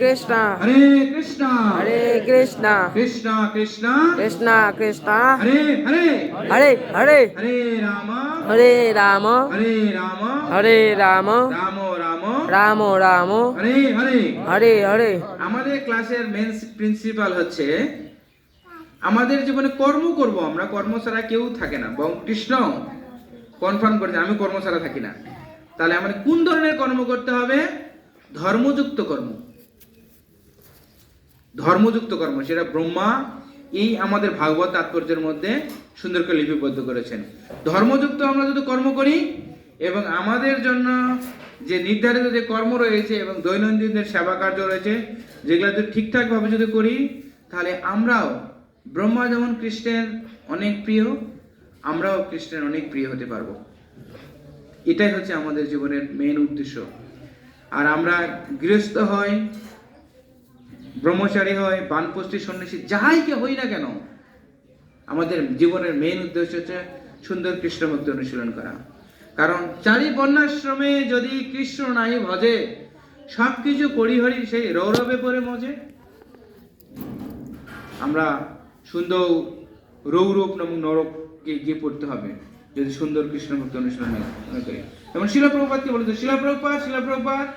Krishna, Hare Krishna, Hare Krishna, Krishna Krishna, Krishna Krishna, Hare Hare, Hare Hare, Hare Rama, Hare Rama, Hare Rama, Hare Rama, Ramo Ramo, Ramo Ramo, Hare Hare। Hare Hare। আমাদের ক্লাসের main principal হচ্ছে আমাদের জীবনে কর্ম করব, আমরা কর্ম ছাড়া কেউ থাকে না। এবং কৃষ্ণ কনফার্ম করেছে আমি কর্ম ছাড়া থাকি না। তাহলে আমাদের কোন ধরনের কর্ম করতে হবে? ধর্মযুক্ত কর্ম, ধর্মযুক্ত কর্ম। সেটা ব্রহ্মা এই আমাদের ভাগবত তাৎপর্যের মধ্যে সুন্দর করে লিপিবদ্ধ করেছেন। ধর্মযুক্ত আমরা যদি কর্ম করি এবং আমাদের জন্য যে নির্ধারিত যে কর্ম রয়েছে এবং দৈনন্দিনের সেবা কার্য রয়েছে, যেগুলো যদি ঠিকঠাকভাবে যদি করি, তাহলে আমরাও ব্রহ্মা যেমন কৃষ্ণের অনেক প্রিয়, আমরাও কৃষ্ণের অনেক প্রিয় হতে পারবো। এটাই হচ্ছে আমাদের জীবনের মেন উদ্দেশ্য। আর আমরা গৃহস্থ হই, ব্রহ্মচারী হয়, বানপ্রস্থি সন্ন্যাসী, যাই কে হই না কেন, আমাদের জীবনের মেইন উদ্দেশ্য হচ্ছে সুন্দর কৃষ্ণ ভক্তি অনুশীলন করা। কারণ চারি বর্ণাশ্রমে যদি কৃষ্ণ নাই ভজে, সবকিছু পরিহরি সেই রৌরবে পরে মজে। আমরা সুন্দর রৌরব এবং নরককে গিয়ে পড়তে হবে যদি সুন্দর কৃষ্ণ ভক্তি অনুশীলন না করি। যেমন শিলা প্রভুপাদ কি বলেছে, Srila Prabhupada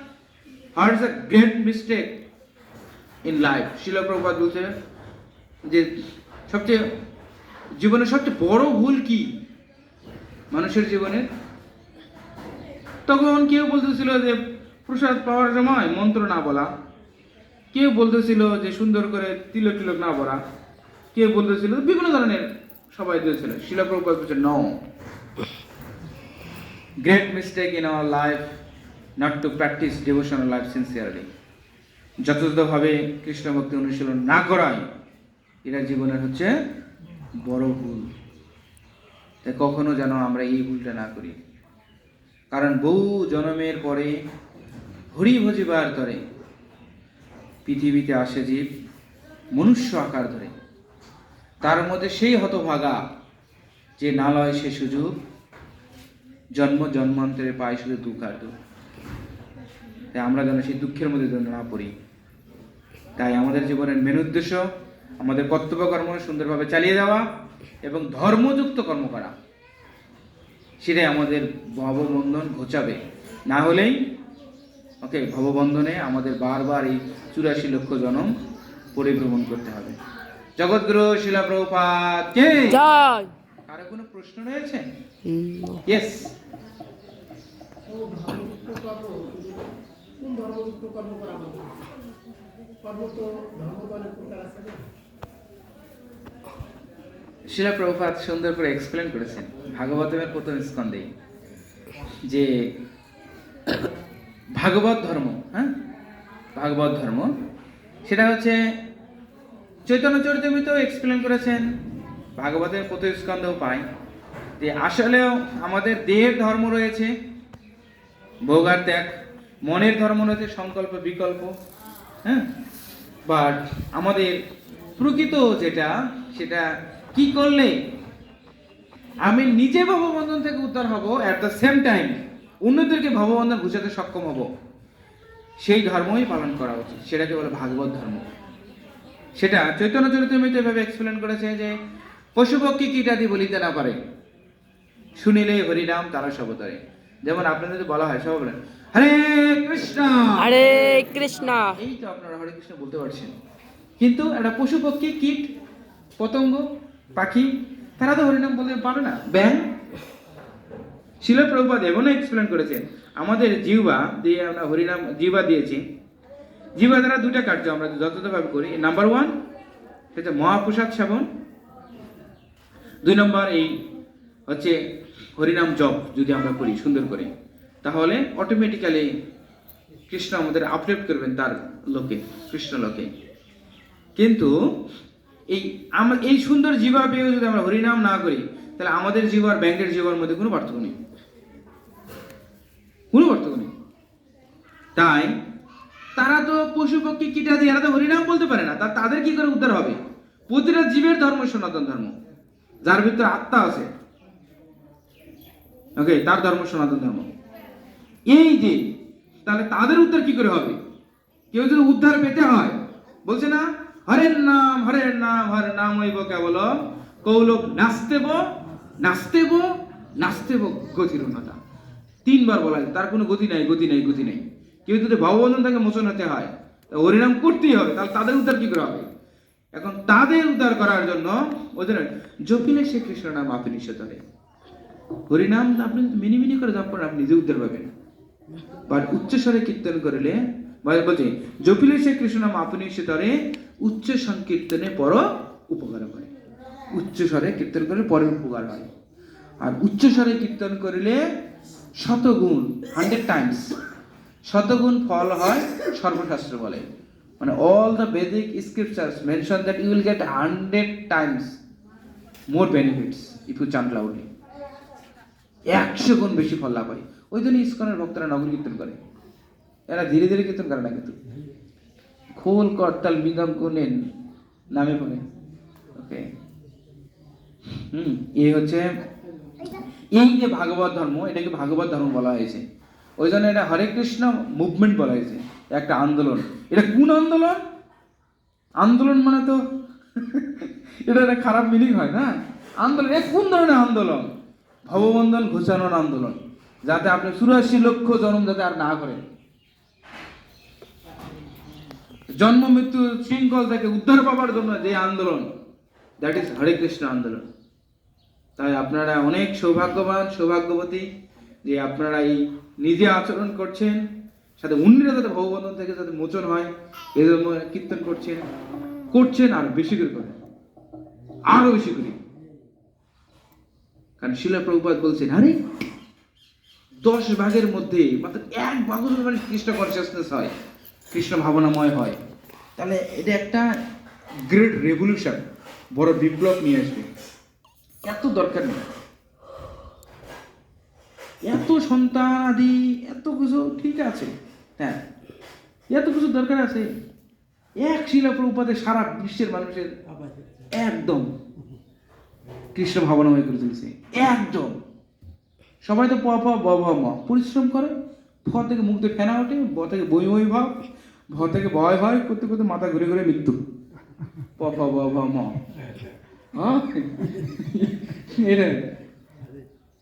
has a great mistake in life. Srila Prabhupada বলছে যে সবচেয়ে জীবনের সবচেয়ে বড় ভুল কি মানুষের জীবনে? তখন কেউ বলতেছিল যে প্রসাদ পাওয়ার সময় মন্ত্র না বলা, কেউ বলতেছিল যে সুন্দর করে তিলক তিলক না পড়া, কেউ বলতেছিল বিভিন্ন ধরনের সবাই দিয়েছিল। শিলা প্রভুপাদ বলছে no, great mistake in our life not to practise devotional life sincerely. যথাযথভাবে কৃষ্ণ ভক্তি অনুশীলন না করাই এটা জীবনের হচ্ছে বড় ভুল। তাই কখনো যেন আমরা এই ভুলটা না করি। কারণ বহু জন্মের পরে হরি ভজিবার তরে পৃথিবীতে আসে জীব মনুষ্য আকার ধরে, তার মধ্যে সেই হতভাগা যে না লয় সে সুযোগ, জন্ম জন্মান্তরে পায় শুধু দুঃখ আর দুঃখ। তাই আমরা যেন সেই দুঃখের মধ্যে যেন না পড়ি। তাই আমাদের জীবনের মেন উদ্দেশ্য আমাদের কর্তব্য কর্ম সুন্দরভাবে চালিয়ে যাওয়া এবং ধর্মযুক্ত কর্ম করা। সেটাই আমাদের ভববন্ধন ঘোচাবে। না হলেই ভববন্ধনে আমাদের বারবার এই 84 লক্ষ জনম পরিভ্রমণ করতে হবে। জগৎগুরু শিলা প্রভুপাদ কে জয়। কারো কোনো প্রশ্ন রয়েছে? ইয়েস। শিলা প্রভুপাদ সুন্দর করে এক্সপ্লেন করেছেন ভাগবতের প্রথম স্কন্ধে যে ভাগবত ধর্ম, ভাগবত ধর্ম সেটা হচ্ছে চৈতন্য চরিতামৃতেও এক্সপ্লেন করেছেন, ভাগবতের প্রথম স্কন্ধেও পাই যে আসলেও আমাদের দেহের ধর্ম রয়েছে ভোগ আর ত্যাগ, মনের ধর্ম রয়েছে সংকল্প বিকল্প, বাট আমাদের প্রকৃত যেটা সেটা কি করলে আমি নিজে ভববন্ধন থেকে উদ্ধার হব, অ্যাট দ্য সেম টাইম অন্যদেরকে ভববন্ধন ঘুচাতে সক্ষম হব, সেই ধর্মই পালন করা উচিত। সেটাকে বলে ভাগবত ধর্ম। সেটা চৈতন্য চরিতামৃতে এভাবে এক্সপ্লেন করেছে যে পশুপক্ষী কীটাদি বলিতে না পারে, শুনিলে হরিনাম তারা সবতরে। যেমন আপনাদের বলা হয় সব বলেন হরে কৃষ্ণ হরে কৃষ্ণ, এই তো আপনারা হরে কৃষ্ণ বলতে পারছেন, কিন্তু একটা পশু পক্ষী কীট পতঙ্গ পাখি তারা তো হরিনাম বলতে পারে না। ব্যাং শিলা প্রভুপাদ এমন এক্সপ্লেন করেছেন আমাদের জিহ্বা দিয়ে আমরা হরিনাম জিহ্বা দিয়েছি, জিহ্বা দ্বারা দুটা কার্য আমরা যথাযথভাবে করি। নাম্বার 1 সেটা মহাপ্রসাদ সেবন, 2 নম্বর এই হচ্ছে হরিনাম জপ যদি আমরা করি সুন্দর করে, তাহলে অটোমেটিক্যালি কৃষ্ণ আমাদের আপলিফ্ট করবেন তার লোকে, কৃষ্ণ লোকে। কিন্তু এই সুন্দর জীবা পেয়েও যদি আমরা হরিনাম না করি, তাহলে আমাদের জীব আর ব্যাংকের জীবার মধ্যে কোনো পার্থক্য নেই, কোনো পার্থক্য নেই। তাই তারা তো পশু পক্ষী কীটাদি এরা তো হরিনাম বলতে পারে না, তাদের কি করে উদ্ধার হবে? প্রতিটা জীবের ধর্ম সনাতন ধর্ম, যার ভিতরে আত্মা আছে তার ধর্ম সনাতন ধর্ম। এই যে তাহলে তাদের উদ্ধার কি করে হবে? কেউ যদি উদ্ধার পেতে হয়, বলছে না, হরের নাম হরের নাম হরের নাম হইব কেবল কৌলক নাস্তেব নাস্তেব নাস্তেব গতির উন্নতা। 3বার বলা হয়, তার কোনো গতি নাই, গতি নাই, গতি নাই। কেউ যদি ভগবন্ধন থেকে মোচন হতে হয়, হরিনাম করতেই হবে, তাহলে তাদের উদ্ধার কি করে হবে? এখন তাদের উদ্ধার করার জন্য ওদের জপিলে সে কৃষ্ণ নাম আপনি সেতরে। হরিনাম আপনি মিনি মিনি করে জপ করেন, আপনি নিজে উদ্ধার পাবেন। বাট উচ্চস্বরে কীর্তন করলে, বলছি জপিলে সে কৃষ্ণ নাম আপনি সেতরে, উচ্চ সংকীর্তনে পর উপকার হয়। উচ্চস্বরে কীর্তন করলে পরে উপকার হয়। আর উচ্চস্বরে কীর্তন করিলে শতগুণ 100 টাইমস শতগুণ ফল হয়, সর্বশাস্ত্র বলে। মানে all the Vedic scriptures mention that you will get 100 times more benefits if you chant loudly. 100 গুণ বেশি ফল লাভ হয়। ওই জন্য ইসকনের ভক্তরা নগর কীর্তন করে। এরা ধীরে ধীরে কীর্তন করে না, কিন্তু খোল করতাল মৃদঙ্গ কোনেন নামে পড়ে। ওকে, এই হচ্ছে এই যে ভাগবত ধর্ম, এটাকে ভাগবত ধর্ম বলা হয়েছে। ওই জন্য এটা হরে কৃষ্ণ মুভমেন্ট বলা হয়েছে, একটা আন্দোলন। এটা কোন আন্দোলন? আন্দোলন মানে তো এটা একটা খারাপ মিনিং হয় না। আন্দোলন এ কোন ধরনের আন্দোলন? ভববন্ধন ঘোষানোর আন্দোলন, যাতে আপনি 84 লক্ষ জন্ম যাতে আর না করেন, জন্ম মৃত্যু শৃঙ্খল থেকে উদ্ধার পাওয়ার জন্য যে আন্দোলন, দ্যাট ইজ হরে কৃষ্ণ আন্দোলন। তাই আপনারা অনেক সৌভাগ্যবান, সৌভাগ্যবতী যে আপনারা এই নিজে আচরণ করছেন, সাথে অন্যরা যাতে ভগবন্ধন থেকে যাতে মোচন হয় এই জন্য কীর্তন করছেন। আর বেশি করে করেন, আরো বেশি করে। কারণ শিলা প্রভুপাদ বলছেন, আরে 10 ভাগের মধ্যে মাত্র 1 ভাগ মানে কৃষ্ণ কনসিয়াসনেস হয়, কৃষ্ণ ভাবনাময় হয়, তাহলে এটা একটা গ্রেট রেভলিউশন, বড় বিপ্লব নিয়ে আসবে। এত দরকার নেই, এত সন্তান আদি এত কিছু ঠিক আছে, হ্যাঁ, এত কিছু দরকার আছে। এক শিলা প্রভুপাদের সারা বিশ্বের মানুষের একদম কৃষ্ণ ভাবনাময় করে তুলছে, একদম। সবাই তো প প ব ভ ম পরিশ্রম করে, ফ থেকে মুখ দিয়ে ফেনা ওঠে, ব থেকে বই বই ভাব, ভ থেকে ভয় ভয় করতে করতে মাথা ঘুরে ঘুরে মৃত্যু। প ফ ব ভ ম,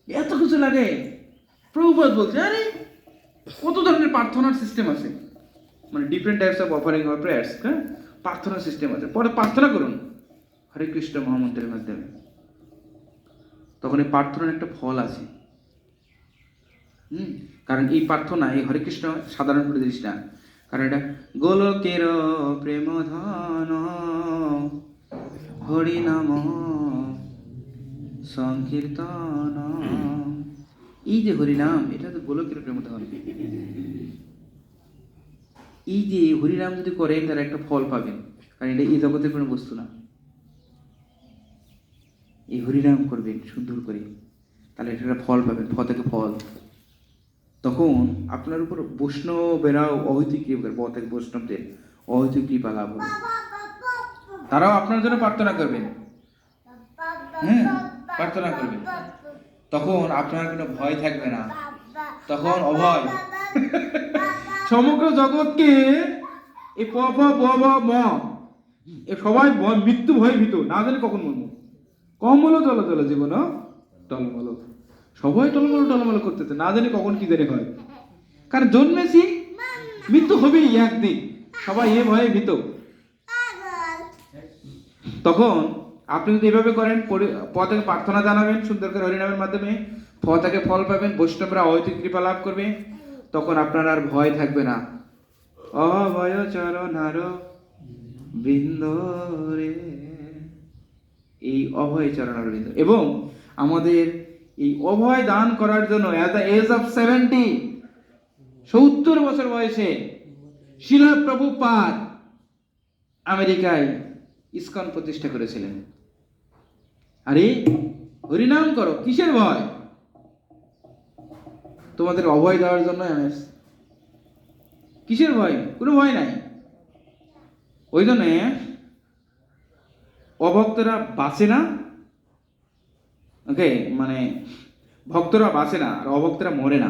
এত কিছু লাগে। প্রভুপাদ বলছে, আরে কত ধরনের প্রার্থনার সিস্টেম আছে, মানে different types of offering or prayers, হ্যাঁ, প্রার্থনার সিস্টেম আছে। পরে প্রার্থনা করুন হরে কৃষ্ণ মহামন্ত্রের মাধ্যমে, তখন এই প্রার্থনার একটা ফল আছে। কারণ এই প্রার্থনা, এই হরে কৃষ্ণ সাধারণ করে দিস না, কারণ এটা গোলকের প্রেম ধন হরি নাম সংকীর্তন। এই যে হরিনাম, এটা তো গোলকের প্রেম ধন। এই যে হরিনাম যদি করেন তারা একটা ফল পাবেন, কারণ এটা এই জগতের কোনো বস্তু না। এই হরিনাম করবেন সুন্দর করে, তাহলে এটা একটা ফল পাবেন, ফ থেকে ফল। তখন আপনার উপর বৈষ্ণবেরাও অহৈতুক কৃপা, ব থেকে বৈষ্ণবদের অহৈতুক কৃপা লাভ হবে। তারাও আপনার জন্য প্রার্থনা করবেন, প্রার্থনা করবেন। তখন আপনার কোনো ভয় থাকবে না, তখন অভয়। সমগ্র জগৎকে এই প ফ ব ব ম এ সবাই মৃত্যু ভয় ভীত, না জানে কখন মরবো। কমল জল জল জীবন টলমল, সবাই টলমল টলমল করতেছে, না জানি কখন কি জানি হয়। কারণ জন্মেছি, মৃত্যু হবেই একদিন, সবাই এ ভয়ে ভীত। তখন আপনি যদি এভাবে করেন, প থেকে প্রার্থনা জানাবেন সুন্দর করে হরিনামের মাধ্যমে, ফ থেকে ফল পাবেন, বৈষ্ণবরা অহৈতুক কৃপা লাভ করবে, তখন আপনার আর ভয় থাকবে না। অভয় চরণার বৃন্দ রে, এই অভয় চরণার বৃন্দ। এবং আমাদের এই অভয় দান করার জন্য এট দ্য এজ অফ 70 বছর বয়সে শিলা প্রভুপাদ আমেরিকায় ইসকন প্রতিষ্ঠা করেছিলেন। আরে হরিনাম করো, কিসের ভয়? তোমাদের অভয় দেওয়ার জন্য এমএস, কিসের ভয়? কোনো ভয় নাই। ওই জন্য অভক্তরা বাঁচে না, ওকে, মানে ভক্তরা বাঁচে না আর অভক্তরা মরে না।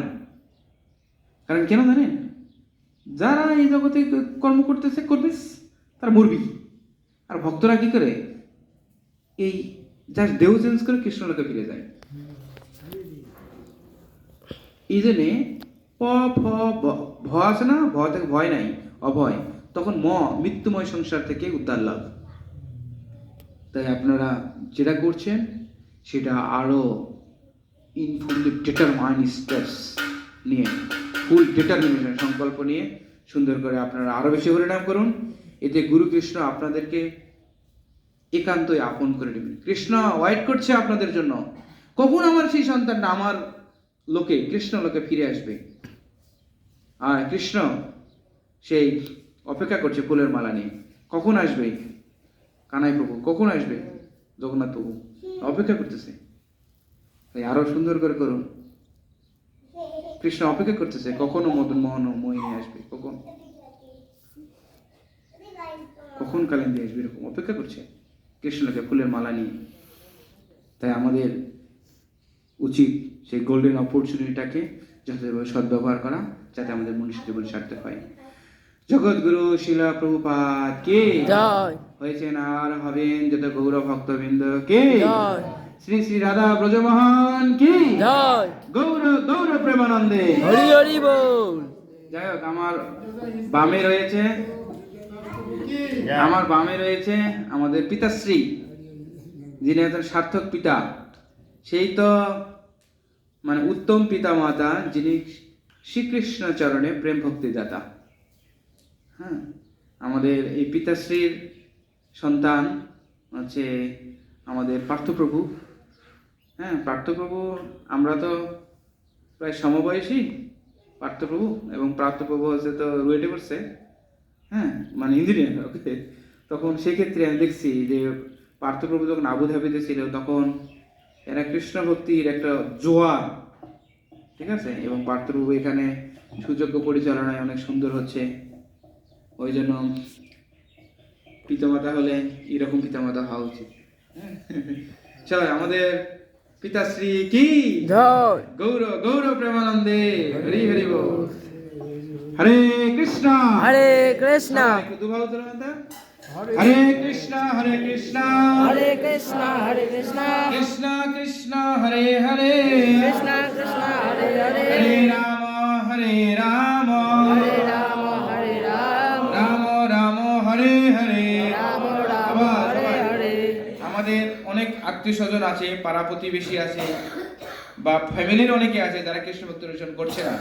কারণ কেন জানেন? যারা এই জগতে কর্ম করতেছে করবিস, তারা মরবি। আর ভক্তরা কি করে, এই যার দেহ চেঞ্জ করে কৃষ্ণলোকে ফিরে যায়। এই জন্যে ভ আছে না, ভ থেকে ভয় নাই, অভয়, তখন মৃত্যুময় সংসার থেকে উদ্ধার লাভ। তাই আপনারা যেটা করছেন সেটা আরো ইনফুলি ডিটারমাইন্ড স্টেপস নিয়ে, ফুল ডিটারমিনেশন সংকল্প নিয়ে সুন্দর করে আপনারা আরো বেশি পরিণাম করুন। এতে গুরু কৃষ্ণ আপনাদেরকে একান্তই আপন করে নেবেন। কৃষ্ণ ওয়েট করছে আপনাদের জন্য, কখন আমার সেই সন্তানটা আমার লোকে, কৃষ্ণ লোকে ফিরে আসবে। আর কৃষ্ণ সেই অপেক্ষা করছে ফুলের মালা নিয়ে, কখন আসবে কানাই প্রভু, কখন আসবে জগন্নাথ প্রভু, অপেক্ষা করতেছে। তাই আরো সুন্দর করে করুন। কৃষ্ণ অপেক্ষা করতেছে কখনো মদন মোহন মোহিনী আসবে, কখন কালিন্দী আসবে, এরকম অপেক্ষা করছে কৃষ্ণকে ফুলের মালা নিয়ে। তাই আমাদের উচিত সেই গোল্ডেন অপরচুনিটিটাকে যথাযথভাবে সদ্ব্যবহার করা, যাতে আমাদের মনুষ্য জীবন সার্থক হয়। জগৎগুরু শিলা প্রভুপাদ কে জয়, হয়েছেন আর হবেন যত গৌর ভক্তবৃন্দ কে জয়, শ্রী শ্রী রাধা ব্রজমোহন কি জয়, গৌর গৌর প্রেমানন্দে হরি হরি বল। যাই হোক, আমার বামে রয়েছে আমাদের পিতাশ্রী, যিনি একজন সার্থক পিতা। সেই তো মানে উত্তম পিতা মাতা, যিনি শ্রীকৃষ্ণ চরণে প্রেম ভক্তি দাতা। হ্যাঁ, আমাদের এই পিতাশ্রীর সন্তান হচ্ছে আমাদের পার্থপ্রভু। হ্যাঁ, পার্থপ্রভু, আমরা তো প্রায় সমবয়সী, পার্থপ্রভু এবং পার্থপ্রভু হচ্ছে তো রুয়েটে পড়ছে, হ্যাঁ মানে ইঞ্জিনিয়ার। ওকে, তখন সেক্ষেত্রে আমি দেখছি যে পার্থপ্রভু যখন আবুধাবিতে ছিল, তখন এরা কৃষ্ণ ভক্তির একটা জোয়ার, ঠিক আছে, এবং পার্থপ্রভু এখানে সুযোগ্য পরিচালনায় অনেক সুন্দর হচ্ছে। ওই জন্য পিতামাতা হলে এরকম পিতামাতা হওয়া উচিত। চলো, আমাদের পিতাশ্রী কি জয়, গৌর গৌর প্রেমানন্দে হরি হরি বল। হরে কৃষ্ণ হরে কৃষ্ণ, দুভাবে তোলা মাতা। হরে কৃষ্ণ হরে কৃষ্ণ, হরে কৃষ্ণ হরে কৃষ্ণ, কৃষ্ণ কৃষ্ণ হরে হরে, কৃষ্ণ কৃষ্ণ হরে হরে, হরে রাম হরে রাম, হরে রাম হরে রাম, রাম রাম হরে হরে। রাম রাম হরে হরে। আমাদের অনেক আত্মীয় স্বজন আছে, পাড়া প্রতিবেশী আছে, বা ফ্যামিলির অনেকে আছে যারা কৃষ্ণ ভক্তি অনুসরণ করছে না,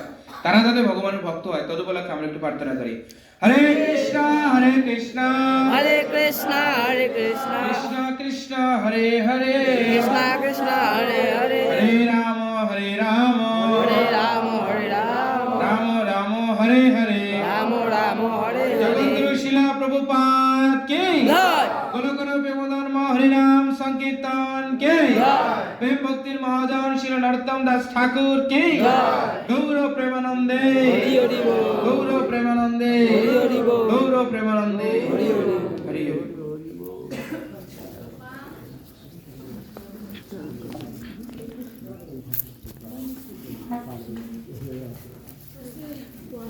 তারা যাতে ভগবানের ভক্ত হয় তদুপলক্ষে আমরা একটু প্রার্থনা করি। হরে কৃষ্ণ হরে কৃষ্ণ, হরে কৃষ্ণ হরে কৃষ্ণ, কৃষ্ণ কৃষ্ণ হরে হরে, কৃষ্ণ কৃষ্ণ হরে হরে, হরে রাম হরে রাম, হরে রাম হরে রাম, রাম রাম হরে হরে। রাম রাম হরে হরে। জগৎগুরু শিলা প্রভুপাদ কে জয়, গোলকর প্রেমধর্ম হরিনাম সংকীর্তন কে, প্রেম ভক্তির মহাজন শিল নরোত্তম দাস ঠাকুর কে, গৌর প্রেমানন্দে হরি হরি বল, গৌর প্রেমানন্দে হরি হরি বল, গৌর প্রেমানন্দে হরি হরি। হরি হরি।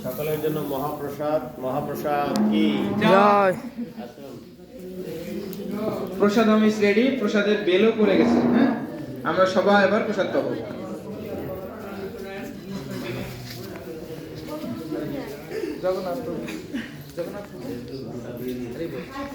সকলের জন্য মহাপ্রসাদ, মহাপ্রসাদ কি জয়, প্রসাদ আমিষ রেডি, প্রসাদের বেলও পড়ে গেছে। হ্যাঁ, আমরা সবাই এবার প্রসাদ পাবো। জগন্নাথ জগন্নাথ